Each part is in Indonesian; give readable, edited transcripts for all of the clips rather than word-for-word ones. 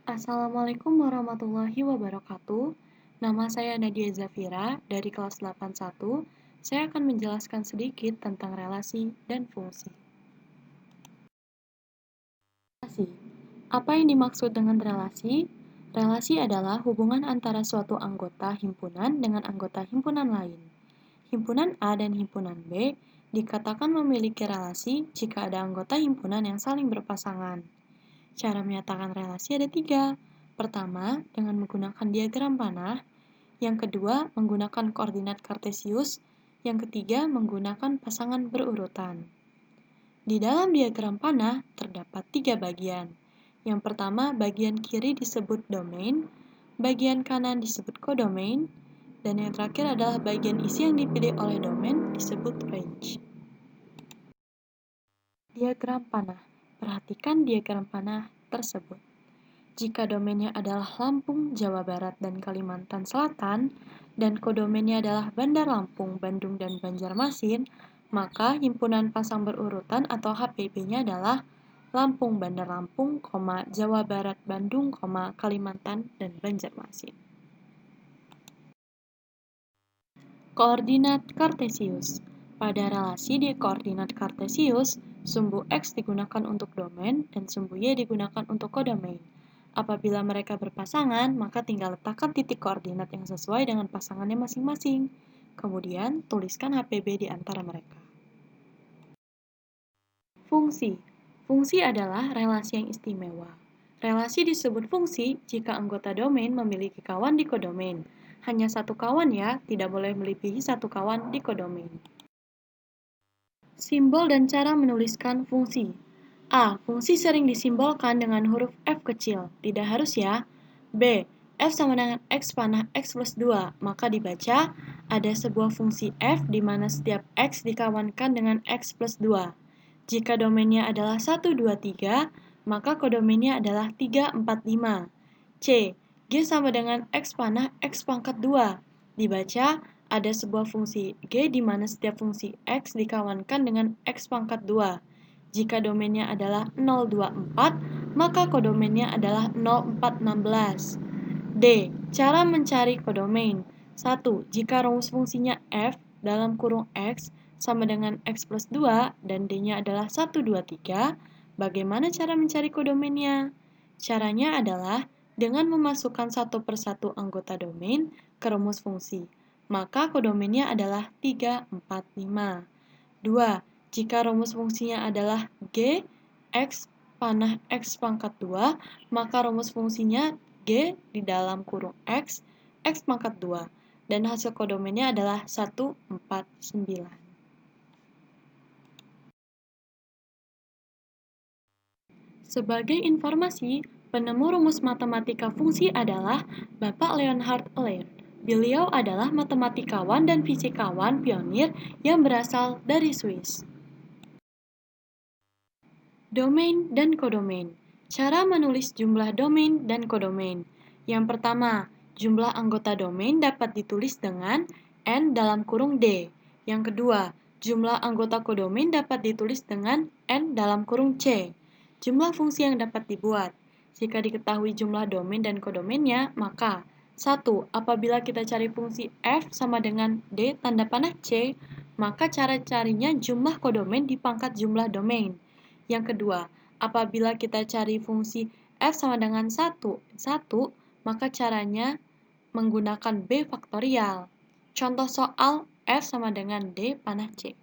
Assalamualaikum warahmatullahi wabarakatuh. Nama saya Nadia Zafira dari kelas 81. Saya akan menjelaskan sedikit tentang relasi dan fungsi. Relasi. Apa yang dimaksud dengan relasi? Relasi adalah hubungan antara suatu anggota himpunan dengan anggota himpunan lain. Himpunan A dan himpunan B dikatakan memiliki relasi jika ada anggota himpunan yang saling berpasangan. Cara menyatakan relasi ada tiga. Pertama, dengan menggunakan diagram panah. Yang kedua, menggunakan koordinat kartesius. Yang ketiga, menggunakan pasangan berurutan. Di dalam diagram panah, terdapat tiga bagian. Yang pertama, bagian kiri disebut domain, bagian kanan disebut kodomain, dan yang terakhir adalah bagian isi yang dipilih oleh domain disebut range. Diagram panah. Perhatikan diagram panah tersebut. Jika domainnya adalah Lampung, Jawa Barat, dan Kalimantan Selatan, dan kodomainnya adalah Bandar Lampung, Bandung, dan Banjarmasin, maka himpunan pasang berurutan atau HPB-nya adalah Lampung, Bandar Lampung, Jawa Barat, Bandung, Kalimantan, dan Banjarmasin. Koordinat kartesius. Pada relasi di koordinat kartesius, sumbu X digunakan untuk domain dan sumbu Y digunakan untuk kodomain. Apabila mereka berpasangan, maka tinggal letakkan titik koordinat yang sesuai dengan pasangannya masing-masing. Kemudian, tuliskan HPB di antara mereka. Fungsi. Fungsi adalah relasi yang istimewa. Relasi disebut fungsi jika anggota domain memiliki kawan di kodomain. Hanya satu kawan ya, tidak boleh melebihi satu kawan di kodomain. Simbol dan cara menuliskan fungsi. A. Fungsi sering disimbolkan dengan huruf F kecil, tidak harus ya. B. F sama dengan X panah X plus 2, maka dibaca ada sebuah fungsi F di mana setiap X dikawankan dengan X plus 2. Jika domainnya adalah 1, 2, 3, maka kodomainnya adalah 3, 4, 5. C. G sama dengan X panah X pangkat 2. Dibaca ada sebuah fungsi G di mana setiap fungsi X dikawankan dengan X pangkat 2. Jika domainnya adalah 0, 2, 4, maka kodomainnya adalah 0, 4, 16. D. Cara mencari kodomain. 1. Jika rumus fungsinya F dalam kurung X sama dengan X plus 2 dan D-nya adalah 1, 2, 3, bagaimana cara mencari kodomainnya? Caranya adalah dengan memasukkan satu persatu anggota domain ke rumus fungsi. Maka kodomainnya adalah 3, 4, 5. 2. Jika rumus fungsinya adalah G, X panah X pangkat 2, maka rumus fungsinya G di dalam kurung X, X pangkat 2. Dan hasil kodomainnya adalah 1, 4, 9. Sebagai informasi, penemu rumus matematika fungsi adalah Bapak Leonhard Euler. Beliau adalah matematikawan dan fisikawan pionir yang berasal dari Swiss. Domain dan kodomain. Cara menulis jumlah domain dan kodomain. Yang pertama, jumlah anggota domain dapat ditulis dengan N dalam kurung D. Yang kedua, jumlah anggota kodomain dapat ditulis dengan N dalam kurung C. Jumlah fungsi yang dapat dibuat. Jika diketahui jumlah domain dan kodomainnya, maka 1. Apabila kita cari fungsi F sama dengan D tanda panah C, maka cara carinya jumlah kodomain dipangkat jumlah domain. Yang kedua, apabila kita cari fungsi F sama dengan 1, maka caranya menggunakan B faktorial. Contoh soal F sama dengan D panah C.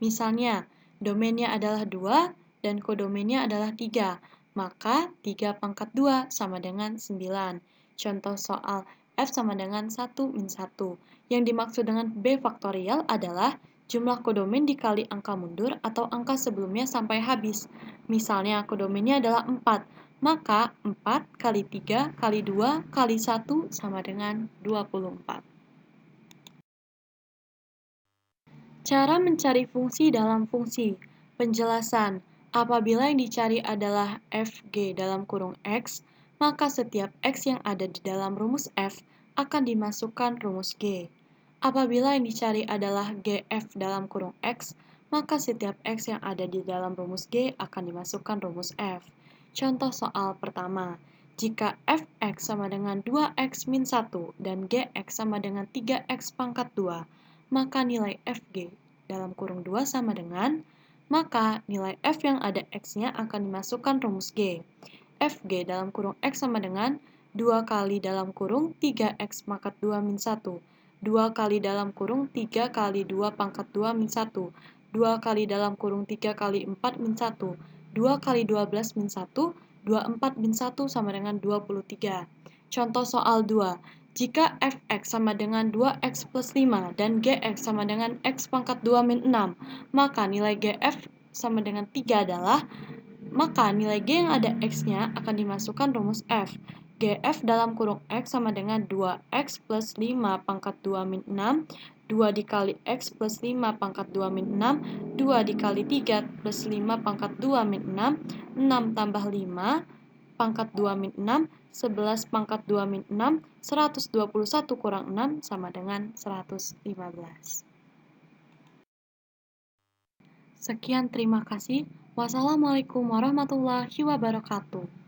Misalnya, domainnya adalah 2 dan kodomainnya adalah 3, maka 3 pangkat 2 sama dengan 9. Contoh soal F sama dengan 1 min 1. Yang dimaksud dengan B faktorial adalah jumlah kodomain dikali angka mundur atau angka sebelumnya sampai habis. Misalnya kodomainnya adalah 4, maka 4 kali 3 kali 2 kali 1 sama dengan 24. Cara mencari fungsi dalam fungsi. Penjelasan. Apabila yang dicari adalah fg dalam kurung x, maka setiap x yang ada di dalam rumus f akan dimasukkan rumus g. Apabila yang dicari adalah gf dalam kurung x, maka setiap x yang ada di dalam rumus g akan dimasukkan rumus f. Contoh soal pertama. Jika fx sama dengan 2x min 1 dan gx sama dengan 3x pangkat 2, maka nilai fg dalam kurung 2 sama dengan, maka nilai f yang ada x-nya akan dimasukkan rumus g. Fg dalam kurung x sama dengan 2 kali dalam kurung 3x pangkat 2 min 1, 2 kali dalam kurung 3 kali 2 pangkat 2 min 1, 2 kali dalam kurung 3 kali 4 min 1, 2 kali 12 min 1, 24 min 1 sama dengan 23. Contoh soal 2. Jika fx sama dengan 2x plus 5 dan gx sama dengan x pangkat 2 min 6, maka nilai gf sama dengan 3 adalah, maka nilai g yang ada x-nya akan dimasukkan rumus f. Gf dalam kurung x sama dengan 2x plus 5 pangkat 2 min 6, 2 dikali x plus 5 pangkat 2 min 6, 2 dikali 3 plus 5 pangkat 2 min 6, 6 tambah 5 pangkat 2 min 6, 11 pangkat 2 min 6, 121 kurang 6 sama dengan 115. Sekian, terima kasih. Wassalamualaikum warahmatullahi wabarakatuh.